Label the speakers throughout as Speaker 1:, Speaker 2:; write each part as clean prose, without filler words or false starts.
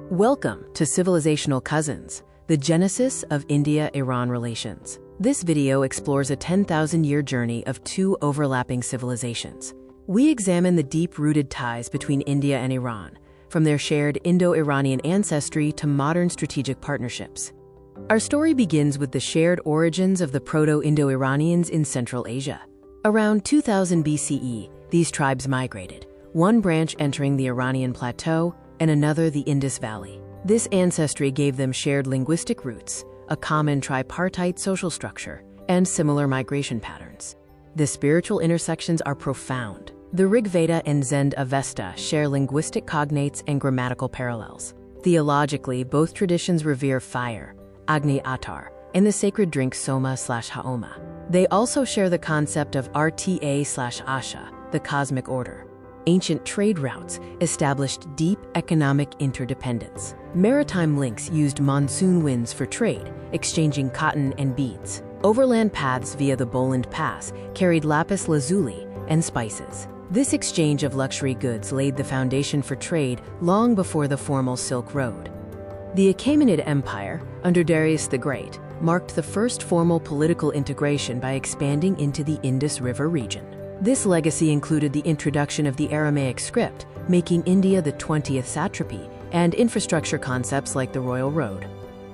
Speaker 1: Welcome to Civilizational Cousins, the genesis of India-Iran relations. This video explores a 10,000-year journey of two overlapping civilizations. We examine the deep-rooted ties between India and Iran, from their shared Indo-Iranian ancestry to modern strategic partnerships. Our story begins with the shared origins of the Proto-Indo-Iranians in Central Asia. Around 2000 BCE, these tribes migrated, one branch entering the Iranian plateau and another the Indus Valley. This ancestry gave them shared linguistic roots, a common tripartite social structure, and similar migration patterns. The spiritual intersections are profound. The Rig Veda and Zend Avesta share linguistic cognates and grammatical parallels. Theologically, both traditions revere fire, Agni Atar, and the sacred drink Soma/Haoma. They also share the concept of Rta/Asha, the cosmic order. Ancient trade routes established deep economic interdependence. Maritime links used monsoon winds for trade, exchanging cotton and beads. Overland paths via the Boland Pass carried lapis lazuli and spices. This exchange of luxury goods laid the foundation for trade long before the formal Silk Road. The Achaemenid Empire, under Darius the Great, marked the first formal political integration by expanding into the Indus River region. This legacy included the introduction of the Aramaic script, making India the 20th satrapy, and infrastructure concepts like the Royal Road.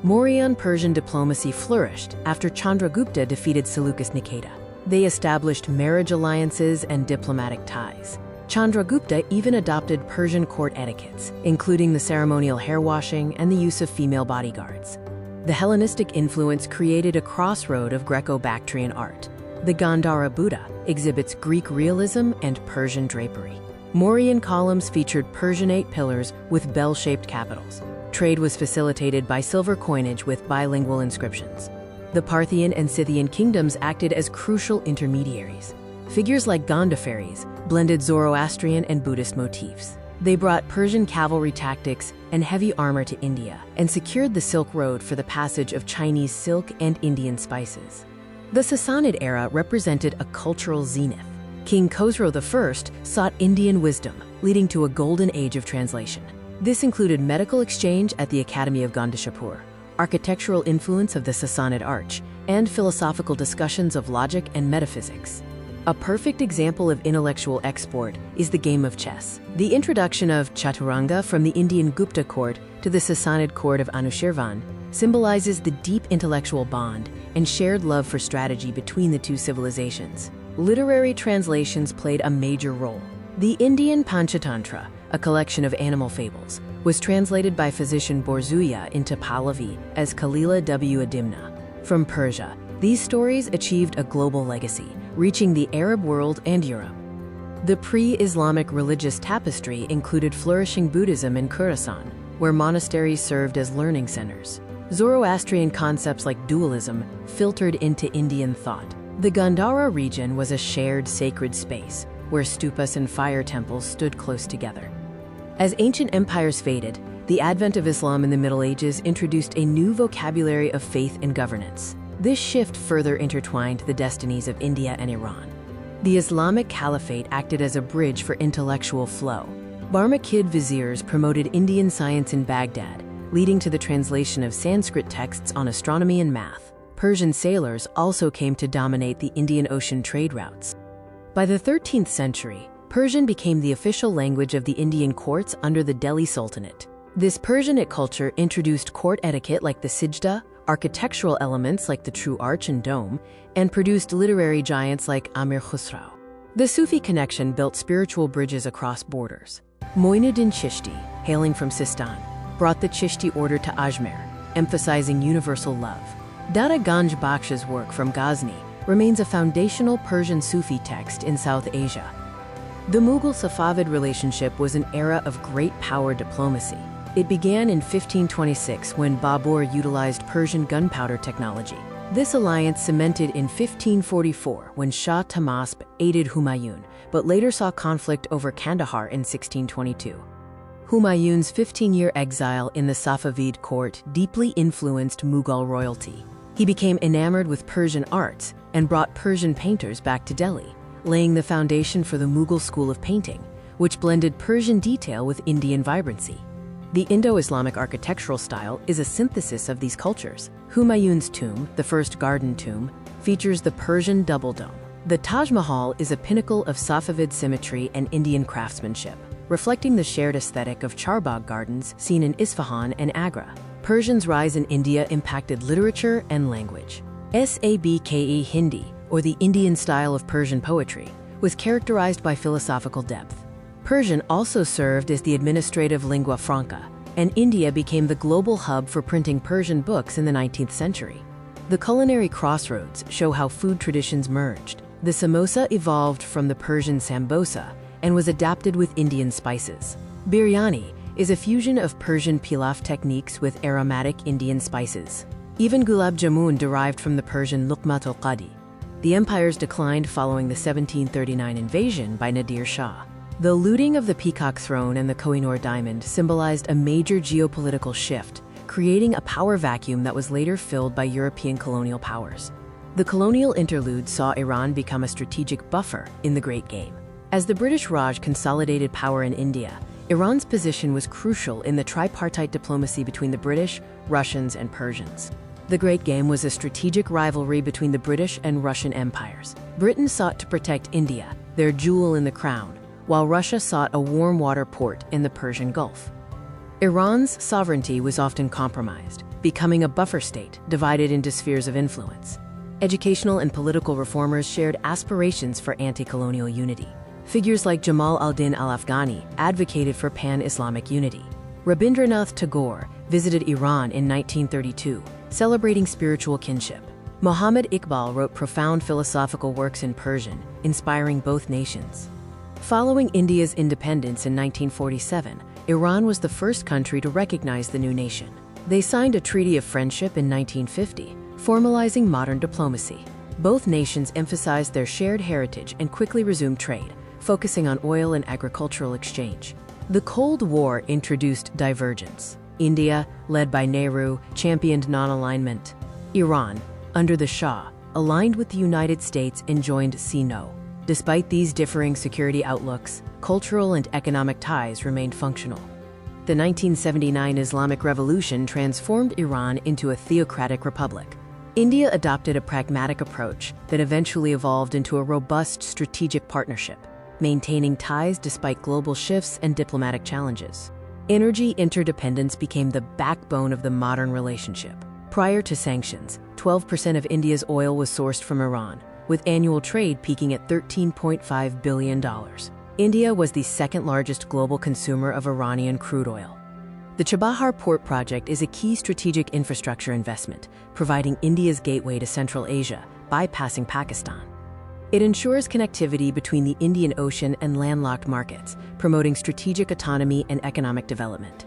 Speaker 1: Mauryan-Persian diplomacy flourished after Chandragupta defeated Seleucus Nikeda. They established marriage alliances and diplomatic ties. Chandragupta even adopted Persian court etiquettes, including the ceremonial hair washing and the use of female bodyguards. The Hellenistic influence created a crossroad of Greco-Bactrian art. The Gandhara Buddha exhibits Greek realism and Persian drapery. Mauryan columns featured Persianate pillars with bell-shaped capitals. Trade was facilitated by silver coinage with bilingual inscriptions. The Parthian and Scythian kingdoms acted as crucial intermediaries. Figures like Gondophares blended Zoroastrian and Buddhist motifs. They brought Persian cavalry tactics and heavy armor to India and secured the Silk Road for the passage of Chinese silk and Indian spices. The Sassanid era represented a cultural zenith. King Khosrow I sought Indian wisdom, leading to a golden age of translation. This included medical exchange at the Academy of Gandhishapur, architectural influence of the Sassanid arch, and philosophical discussions of logic and metaphysics. A perfect example of intellectual export is the game of chess. The introduction of Chaturanga from the Indian Gupta court to the Sassanid court of Anushirvan symbolizes the deep intellectual bond and shared love for strategy between the two civilizations. Literary translations played a major role. The Indian Panchatantra, a collection of animal fables, was translated by physician Borzuya into Pahlavi as Kalila W. Adimna. From Persia, these stories achieved a global legacy, reaching the Arab world and Europe. The pre-Islamic religious tapestry included flourishing Buddhism in Khorasan, where monasteries served as learning centers. Zoroastrian concepts like dualism filtered into Indian thought. The Gandhara region was a shared sacred space, where stupas and fire temples stood close together. As ancient empires faded, the advent of Islam in the Middle Ages introduced a new vocabulary of faith and governance. This shift further intertwined the destinies of India and Iran. The Islamic Caliphate acted as a bridge for intellectual flow. Barmakid viziers promoted Indian science in Baghdad, leading to the translation of Sanskrit texts on astronomy and math. Persian sailors also came to dominate the Indian Ocean trade routes. By the 13th century, Persian became the official language of the Indian courts under the Delhi Sultanate. This Persianate culture introduced court etiquette like the sijda, architectural elements like the true arch and dome, and produced literary giants like Amir Khusrau. The Sufi connection built spiritual bridges across borders. Moinuddin Chishti, hailing from Sistan, brought the Chishti order to Ajmer, emphasizing universal love. Data Ganj Bakhsh's work from Ghazni remains a foundational Persian Sufi text in South Asia. The Mughal-Safavid relationship was an era of great power diplomacy. It began in 1526 when Babur utilized Persian gunpowder technology. This alliance cemented in 1544 when Shah Tahmasp aided Humayun, but later saw conflict over Kandahar in 1622. Humayun's 15-year exile in the Safavid court deeply influenced Mughal royalty. He became enamored with Persian arts and brought Persian painters back to Delhi, laying the foundation for the Mughal school of painting, which blended Persian detail with Indian vibrancy. The Indo-Islamic architectural style is a synthesis of these cultures. Humayun's tomb, the first garden tomb, features the Persian double dome. The Taj Mahal is a pinnacle of Safavid symmetry and Indian craftsmanship, reflecting the shared aesthetic of Charbagh gardens seen in Isfahan and Agra. Persian's rise in India impacted literature and language. Sabke Hindi, or the Indian style of Persian poetry, was characterized by philosophical depth. Persian also served as the administrative lingua franca, and India became the global hub for printing Persian books in the 19th century. The culinary crossroads show how food traditions merged. The samosa evolved from the Persian sambosa and was adapted with Indian spices. Biryani is a fusion of Persian pilaf techniques with aromatic Indian spices. Even gulab jamun derived from the Persian luqmat al-qadi. The empires declined following the 1739 invasion by Nadir Shah. The looting of the Peacock Throne and the Kohinoor Diamond symbolized a major geopolitical shift, creating a power vacuum that was later filled by European colonial powers. The colonial interlude saw Iran become a strategic buffer in the Great Game. As the British Raj consolidated power in India, Iran's position was crucial in the tripartite diplomacy between the British, Russians, and Persians. The Great Game was a strategic rivalry between the British and Russian empires. Britain sought to protect India, their jewel in the crown, while Russia sought a warm water port in the Persian Gulf. Iran's sovereignty was often compromised, becoming a buffer state divided into spheres of influence. Educational and political reformers shared aspirations for anti-colonial unity. Figures like Jamal al-Din al-Afghani advocated for pan-Islamic unity. Rabindranath Tagore visited Iran in 1932, celebrating spiritual kinship. Muhammad Iqbal wrote profound philosophical works in Persian, inspiring both nations. Following India's independence in 1947, Iran was the first country to recognize the new nation. They signed a treaty of friendship in 1950, formalizing modern diplomacy. Both nations emphasized their shared heritage and quickly resumed trade, focusing on oil and agricultural exchange. The Cold War introduced divergence. India, led by Nehru, championed non-alignment. Iran, under the Shah, aligned with the United States and joined CNO. Despite these differing security outlooks, cultural and economic ties remained functional. The 1979 Islamic Revolution transformed Iran into a theocratic republic. India adopted a pragmatic approach that eventually evolved into a robust strategic partnership, maintaining ties despite global shifts and diplomatic challenges. Energy interdependence became the backbone of the modern relationship. Prior to sanctions, 12% of India's oil was sourced from Iran, with annual trade peaking at $13.5 billion. India was the second-largest global consumer of Iranian crude oil. The Chabahar Port project is a key strategic infrastructure investment, providing India's gateway to Central Asia, bypassing Pakistan. It ensures connectivity between the Indian Ocean and landlocked markets, promoting strategic autonomy and economic development.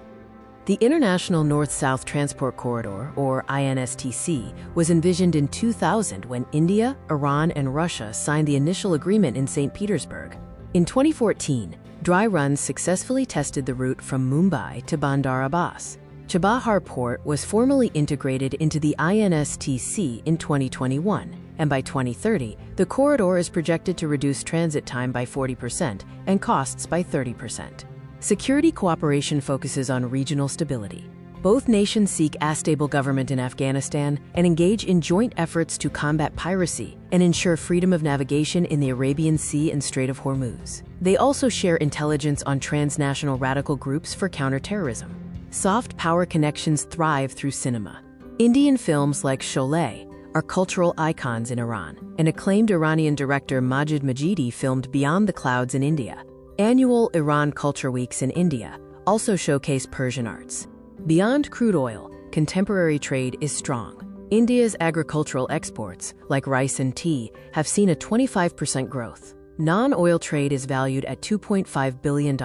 Speaker 1: The International North-South Transport Corridor, or INSTC, was envisioned in 2000 when India, Iran, and Russia signed the initial agreement in St. Petersburg. In 2014, dry runs successfully tested the route from Mumbai to Bandar Abbas. Chabahar Port was formally integrated into the INSTC in 2021, and by 2030, the corridor is projected to reduce transit time by 40% and costs by 30%. Security cooperation focuses on regional stability. Both nations seek a stable government in Afghanistan and engage in joint efforts to combat piracy and ensure freedom of navigation in the Arabian Sea and Strait of Hormuz. They also share intelligence on transnational radical groups for counterterrorism. Soft power connections thrive through cinema. Indian films like Sholay are cultural icons in Iran, and acclaimed Iranian director Majid Majidi filmed Beyond the Clouds in India. Annual Iran Culture Weeks in India also showcase Persian arts. Beyond crude oil, contemporary trade is strong. India's agricultural exports, like rice and tea, have seen a 25% growth. Non-oil trade is valued at $2.5 billion,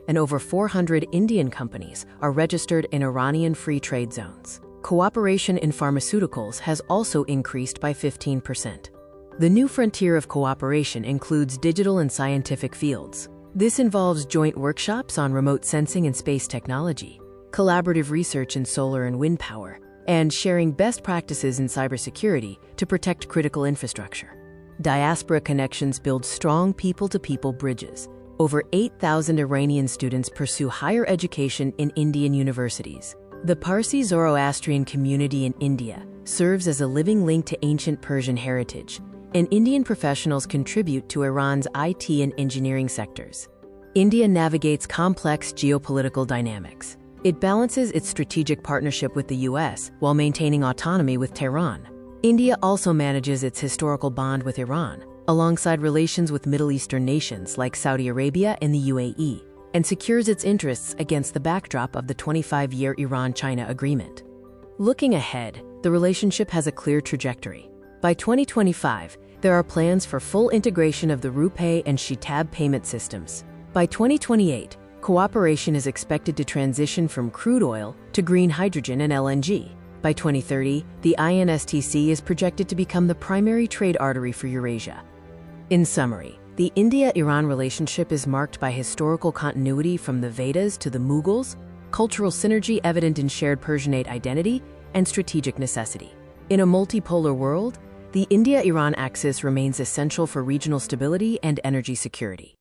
Speaker 1: and over 400 Indian companies are registered in Iranian free trade zones. Cooperation in pharmaceuticals has also increased by 15%. The new frontier of cooperation includes digital and scientific fields. This involves joint workshops on remote sensing and space technology, collaborative research in solar and wind power, and sharing best practices in cybersecurity to protect critical infrastructure. Diaspora connections build strong people-to-people bridges. over 8,000 Iranian students pursue higher education in Indian universities. The Parsi Zoroastrian community in India serves as a living link to ancient Persian heritage, and Indian professionals contribute to Iran's IT and engineering sectors. India navigates complex geopolitical dynamics. It balances its strategic partnership with the US while maintaining autonomy with Tehran. India also manages its historical bond with Iran, alongside relations with Middle Eastern nations like Saudi Arabia and the UAE, and secures its interests against the backdrop of the 25-year Iran-China agreement. Looking ahead, the relationship has a clear trajectory. By 2025, there are plans for full integration of the RuPay and Shitab payment systems. By 2028, cooperation is expected to transition from crude oil to green hydrogen and LNG. By 2030, the INSTC is projected to become the primary trade artery for Eurasia. In summary, the India-Iran relationship is marked by historical continuity from the Vedas to the Mughals, cultural synergy evident in shared Persianate identity, and strategic necessity. In a multipolar world, the India-Iran axis remains essential for regional stability and energy security.